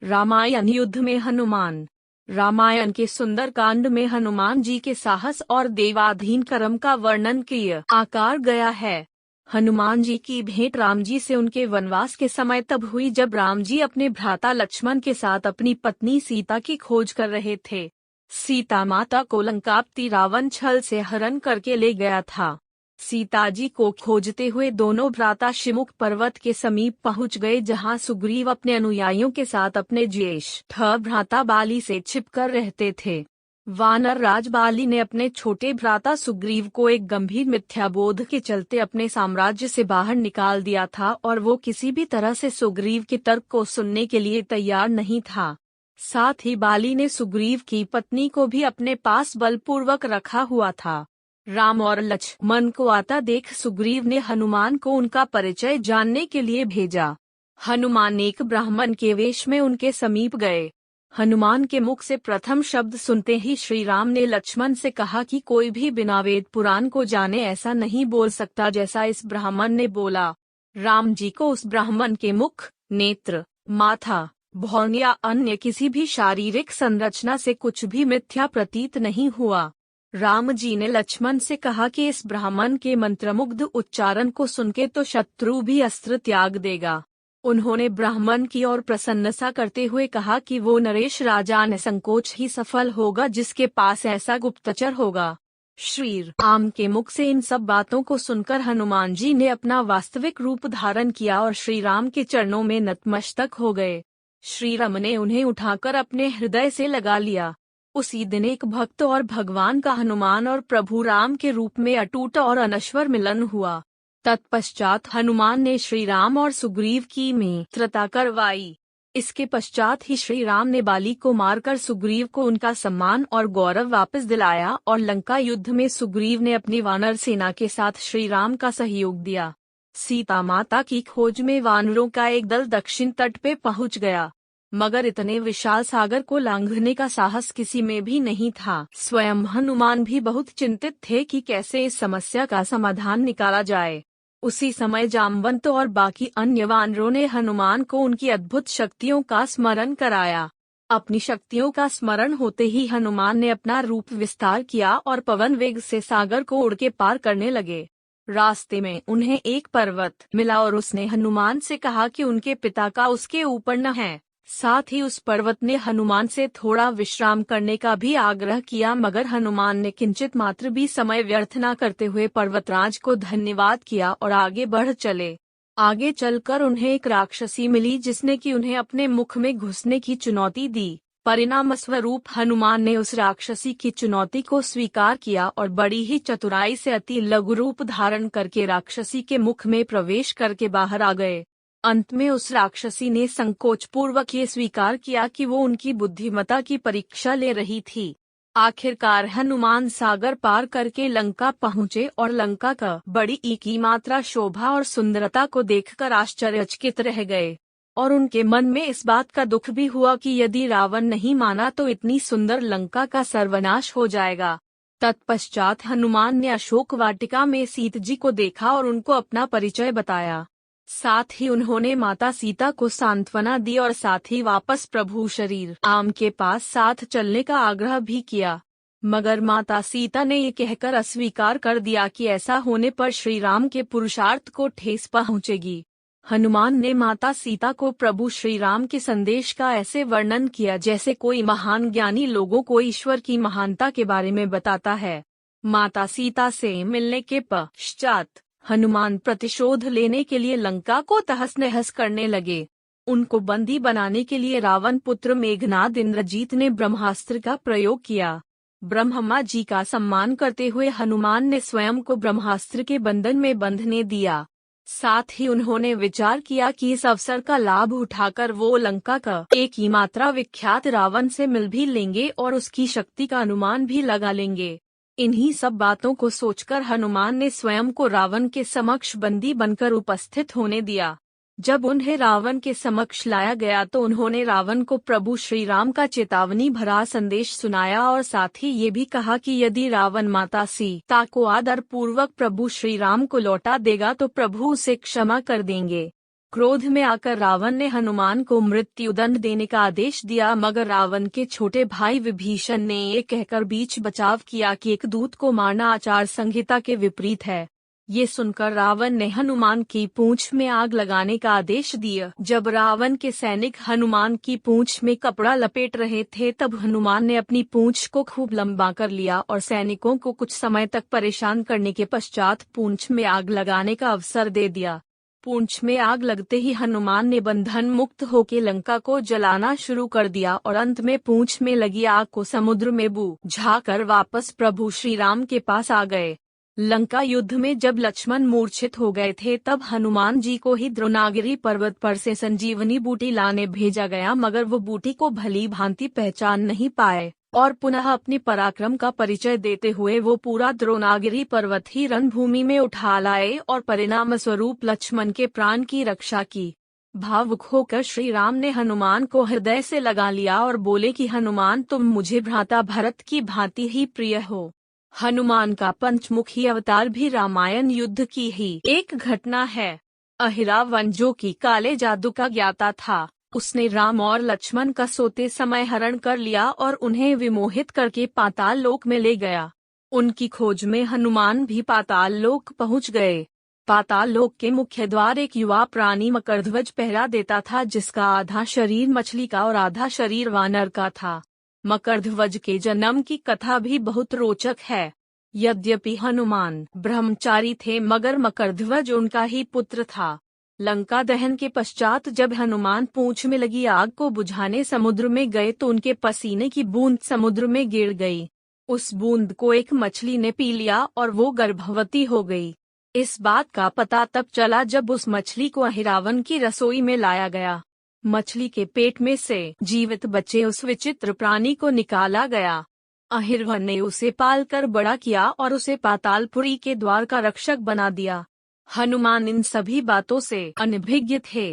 रामायण युद्ध में हनुमान। रामायण के सुंदरकांड में हनुमान जी के साहस और देवाधीन कर्म का वर्णन किया आकार गया है। हनुमान जी की भेंट राम जी से उनके वनवास के समय तब हुई जब राम जी अपने भ्राता लक्ष्मण के साथ अपनी पत्नी सीता की खोज कर रहे थे। सीता माता को लंकापति रावण छल से हरण करके ले गया था। सीता जी को खोजते हुए दोनों भ्राता शिमुख पर्वत के समीप पहुंच गए, जहां सुग्रीव अपने अनुयायियों के साथ अपने ज्येष्ठ भ्राता बाली से छिपकर रहते थे। वानर राज बाली ने अपने छोटे भ्राता सुग्रीव को एक गंभीर मिथ्याबोध के चलते अपने साम्राज्य से बाहर निकाल दिया था और वो किसी भी तरह से सुग्रीव के तर्क को सुनने के लिए तैयार नहीं था। साथ ही बाली ने सुग्रीव की पत्नी को भी अपने पास बलपूर्वक रखा हुआ था। राम और लक्ष्मण को आता देख सुग्रीव ने हनुमान को उनका परिचय जानने के लिए भेजा। हनुमान एक ब्राह्मण के वेश में उनके समीप गए। हनुमान के मुख से प्रथम शब्द सुनते ही श्री राम ने लक्ष्मण से कहा कि कोई भी बिना वेद पुराण को जाने ऐसा नहीं बोल सकता जैसा इस ब्राह्मण ने बोला। राम जी को उस ब्राह्मण के मुख, नेत्र, माथा, भौं या अन्य किसी भी शारीरिक संरचना से कुछ भी मिथ्या प्रतीत नहीं हुआ। राम जी ने लक्ष्मण से कहा कि इस ब्राह्मण के मंत्रमुग्ध उच्चारण को सुनके तो शत्रु भी अस्त्र त्याग देगा। उन्होंने ब्राह्मण की ओर प्रसन्नता करते हुए कहा कि वो नरेश राजा निसंकोच ही सफल होगा जिसके पास ऐसा गुप्तचर होगा। श्री राम के मुख से इन सब बातों को सुनकर हनुमान जी ने अपना वास्तविक रूप धारण किया और श्री राम के चरणों में नतमस्तक हो गए। श्री राम ने उन्हें उठाकर अपने हृदय से लगा लिया। उसी दिन एक भक्त और भगवान का हनुमान और प्रभु राम के रूप में अटूट और अनश्वर मिलन हुआ। तत्पश्चात हनुमान ने श्री राम और सुग्रीव की मित्रता करवाई। इसके पश्चात ही श्री राम ने बाली को मारकर सुग्रीव को उनका सम्मान और गौरव वापस दिलाया और लंका युद्ध में सुग्रीव ने अपनी वानर सेना के साथ श्री राम का सहयोग दिया। सीता माता की खोज में वानरों का एक दल दक्षिण तट पे पहुंच गया, मगर इतने विशाल सागर को लांघने का साहस किसी में भी नहीं था। स्वयं हनुमान भी बहुत चिंतित थे कि कैसे इस समस्या का समाधान निकाला जाए। उसी समय जामवंत और बाकी अन्य वानरों ने हनुमान को उनकी अद्भुत शक्तियों का स्मरण कराया। अपनी शक्तियों का स्मरण होते ही हनुमान ने अपना रूप विस्तार किया और पवन वेग से सागर को उड़ के पार करने लगे। रास्ते में उन्हें एक पर्वत मिला और उसने हनुमान से कहा कि उनके पिता का उसके ऊपर न है। साथ ही उस पर्वत ने हनुमान से थोड़ा विश्राम करने का भी आग्रह किया, मगर हनुमान ने किंचित मात्र भी समय व्यर्थ न करते हुए पर्वतराज को धन्यवाद किया और आगे बढ़ चले। आगे चलकर उन्हें एक राक्षसी मिली जिसने कि उन्हें अपने मुख में घुसने की चुनौती दी। परिणाम स्वरूप हनुमान ने उस राक्षसी की चुनौती को स्वीकार किया और बड़ी ही चतुराई से अति लघु रूप धारण करके राक्षसी के मुख में प्रवेश करके बाहर आ गए। अंत में उस राक्षसी ने संकोच पूर्वक ये स्वीकार किया कि वो उनकी बुद्धिमत्ता की परीक्षा ले रही थी। आखिरकार हनुमान सागर पार करके लंका पहुँचे और लंका का बड़ी की मात्रा, शोभा और सुंदरता को देखकर आश्चर्यचकित रह गए और उनके मन में इस बात का दुख भी हुआ कि यदि रावण नहीं माना तो इतनी सुंदर लंका का सर्वनाश हो जाएगा। तत्पश्चात हनुमान ने अशोक वाटिका में सीता जी को देखा और उनको अपना परिचय बताया। साथ ही उन्होंने माता सीता को सांत्वना दी और साथ ही वापस प्रभु श्री राम के पास साथ चलने का आग्रह भी किया, मगर माता सीता ने ये कहकर अस्वीकार कर दिया कि ऐसा होने पर श्री राम के पुरुषार्थ को ठेस पहुंचेगी। हनुमान ने माता सीता को प्रभु श्री राम के संदेश का ऐसे वर्णन किया जैसे कोई महान ज्ञानी लोगों को ईश्वर की महानता के बारे में बताता है। माता सीता से मिलने के पश्चात हनुमान प्रतिशोध लेने के लिए लंका को तहस नहस करने लगे। उनको बंदी बनाने के लिए रावण पुत्र मेघनाद इंद्रजीत ने ब्रह्मास्त्र का प्रयोग किया। ब्रह्मा जी का सम्मान करते हुए हनुमान ने स्वयं को ब्रह्मास्त्र के बंधन में बंधने दिया। साथ ही उन्होंने विचार किया कि इस अवसर का लाभ उठाकर वो लंका का एक ही मात्रा विख्यात रावण से मिल भी लेंगे और उसकी शक्ति का अनुमान भी लगा लेंगे। इन्हीं सब बातों को सोचकर हनुमान ने स्वयं को रावण के समक्ष बंदी बनकर उपस्थित होने दिया। जब उन्हें रावण के समक्ष लाया गया तो उन्होंने रावण को प्रभु श्री राम का चेतावनी भरा संदेश सुनाया और साथ ही ये भी कहा कि यदि रावण माता सीता को आदर पूर्वक प्रभु श्री राम को लौटा देगा तो प्रभु उसे क्षमा कर देंगे। क्रोध में आकर रावण ने हनुमान को मृत्युदंड देने का आदेश दिया, मगर रावण के छोटे भाई विभीषण ने ये कहकर बीच बचाव किया कि एक दूत को मारना आचार संहिता के विपरीत है। ये सुनकर रावण ने हनुमान की पूंछ में आग लगाने का आदेश दिया। जब रावण के सैनिक हनुमान की पूंछ में कपड़ा लपेट रहे थे, तब हनुमान ने अपनी पूंछ को खूब लंबा कर लिया और सैनिकों को कुछ समय तक परेशान करने के पश्चात पूंछ में आग लगाने का अवसर दे दिया। पूंछ में आग लगते ही हनुमान ने बंधन मुक्त होकर लंका को जलाना शुरू कर दिया और अंत में पूंछ में लगी आग को समुद्र में बुझाकर वापस प्रभु श्री राम के पास आ गए। लंका युद्ध में जब लक्ष्मण मूर्छित हो गए थे, तब हनुमान जी को ही द्रोणागिरी पर्वत पर से संजीवनी बूटी लाने भेजा गया, मगर वो बूटी को भली भांति पहचान नहीं पाए और पुनः अपनी पराक्रम का परिचय देते हुए वो पूरा द्रोणागिरी पर्वत ही रणभूमि में उठा लाए और परिणाम स्वरूप लक्ष्मण के प्राण की रक्षा की। भावुक होकर श्री राम ने हनुमान को हृदय से लगा लिया और बोले कि हनुमान, तुम मुझे भ्राता भरत की भांति ही प्रिय हो। हनुमान का पंचमुखी अवतार भी रामायण युद्ध की ही एक घटना है। अहिरावण, जो कि काले जादू का ज्ञाता था, उसने राम और लक्ष्मण का सोते समय हरण कर लिया और उन्हें विमोहित करके पाताल लोक में ले गया। उनकी खोज में हनुमान भी पाताल लोक पहुंच गए। पाताल लोक के मुख्य द्वार एक युवा प्राणी मकरध्वज पहरा देता था, जिसका आधा शरीर मछली का और आधा शरीर वानर का था। मकरध्वज के जन्म की कथा भी बहुत रोचक है। यद्यपि हनुमान ब्रह्मचारी थे, मगर मकरध्वज उनका ही पुत्र था। लंका दहन के पश्चात जब हनुमान पूंछ में लगी आग को बुझाने समुद्र में गए, तो उनके पसीने की बूंद समुद्र में गिर गई। उस बूंद को एक मछली ने पी लिया और वो गर्भवती हो गई। इस बात का पता तब चला जब उस मछली को अहिरावण की रसोई में लाया गया। मछली के पेट में से जीवित बचे उस विचित्र प्राणी को निकाला गया। अहिरावण ने उसे पालकर बड़ा किया और उसे पातालपुरी के द्वार का रक्षक बना दिया। हनुमान इन सभी बातों से अनभिज्ञ थे।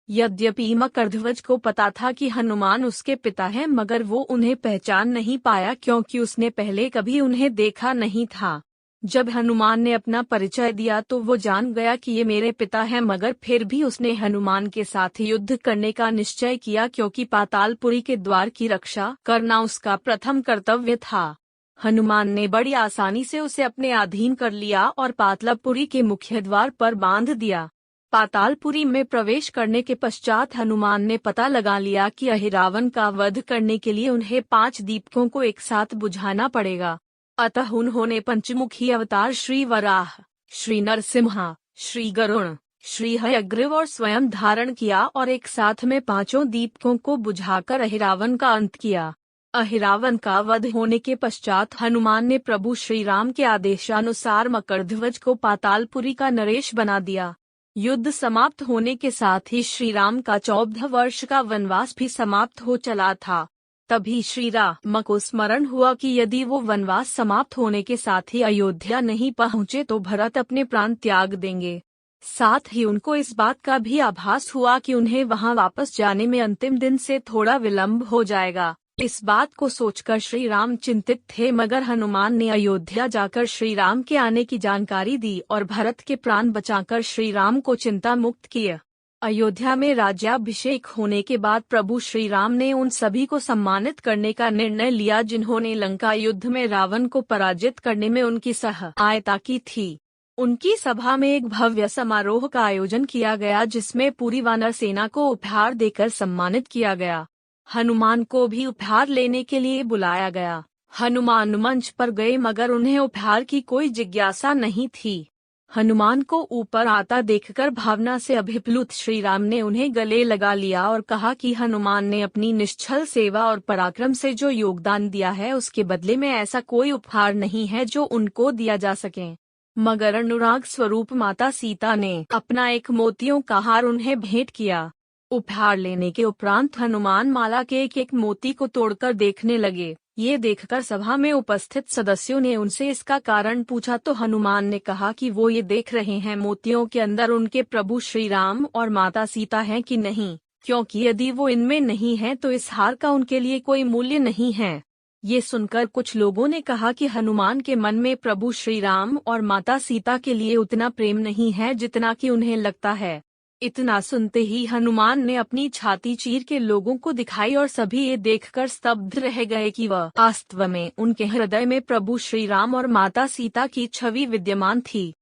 यद्यपि मकरध्वज को पता था कि हनुमान उसके पिता हैं, मगर वो उन्हें पहचान नहीं पाया, क्योंकि उसने पहले कभी उन्हें देखा नहीं था। जब हनुमान ने अपना परिचय दिया तो वो जान गया कि ये मेरे पिता हैं, मगर फिर भी उसने हनुमान के साथ युद्ध करने का निश्चय किया, क्योंकि पातालपुरी के द्वार की रक्षा करना उसका प्रथम कर्तव्य था। हनुमान ने बड़ी आसानी से उसे अपने अधीन कर लिया और पातालपुरी के मुख्य द्वार पर बांध दिया। पातालपुरी में प्रवेश करने के पश्चात हनुमान ने पता लगा लिया कि अहिरावण का वध करने के लिए उन्हें 5 दीपकों को एक साथ बुझाना पड़ेगा। अतः उन्होंने पंचमुखी अवतार श्री वराह, श्री नरसिम्हा, श्री गरुण, श्री हयग्रीव और स्वयं धारण किया और एक साथ में 5 दीपकों को बुझाकर अहिरावण का अंत किया। अहिरावण का वध होने के पश्चात हनुमान ने प्रभु श्री राम के आदेशानुसार मकरध्वज को पातालपुरी का नरेश बना दिया। युद्ध समाप्त होने के साथ ही श्री राम का 14 वर्ष का वनवास भी समाप्त हो चला था। तभी श्री राम को स्मरण हुआ कि यदि वो वनवास समाप्त होने के साथ ही अयोध्या नहीं पहुँचे तो भरत अपने प्राण त्याग देंगे। साथ ही उनको इस बात का भी आभास हुआ कि उन्हें वहां वापस जाने में अंतिम दिन से थोड़ा विलंब हो जाएगा। इस बात को सोचकर श्री राम चिंतित थे, मगर हनुमान ने अयोध्या जाकर श्री राम के आने की जानकारी दी और भरत के प्राण बचाकर श्री राम को चिंता मुक्त किया। अयोध्या में राज्याभिषेक होने के बाद प्रभु श्री राम ने उन सभी को सम्मानित करने का निर्णय लिया जिन्होंने लंका युद्ध में रावण को पराजित करने में उनकी सहायता की थी। उनकी सभा में एक भव्य समारोह का आयोजन किया गया, जिसमें पूरी वानर सेना को उपहार देकर सम्मानित किया गया। हनुमान को भी उपहार लेने के लिए बुलाया गया। हनुमान मंच पर गए, मगर उन्हें उपहार की कोई जिज्ञासा नहीं थी। हनुमान को ऊपर आता देखकर भावना से अभिप्लुत श्री राम ने उन्हें गले लगा लिया और कहा कि हनुमान ने अपनी निश्चल सेवा और पराक्रम से जो योगदान दिया है, उसके बदले में ऐसा कोई उपहार नहीं है जो उनको दिया जा सके। मगर अनुराग स्वरूप माता सीता ने अपना एक मोतियों का हार उन्हें भेंट किया। उपहार लेने के उपरांत हनुमान माला के एक एक मोती को तोड़कर देखने लगे। ये देखकर सभा में उपस्थित सदस्यों ने उनसे इसका कारण पूछा, तो हनुमान ने कहा कि वो ये देख रहे हैं मोतियों के अंदर उनके प्रभु श्री राम और माता सीता हैं कि नहीं, क्योंकि यदि वो इनमें नहीं है तो इस हार का उनके लिए कोई मूल्य नहीं है। ये सुनकर कुछ लोगों ने कहा कि हनुमान के मन में प्रभु श्री राम और माता सीता के लिए उतना प्रेम नहीं है जितना कि उन्हें लगता है। इतना सुनते ही हनुमान ने अपनी छाती चीर के लोगों को दिखाई और सभी ये देखकर स्तब्ध रह गए कि वह वास्तव में उनके हृदय में प्रभु श्री राम और माता सीता की छवि विद्यमान थी।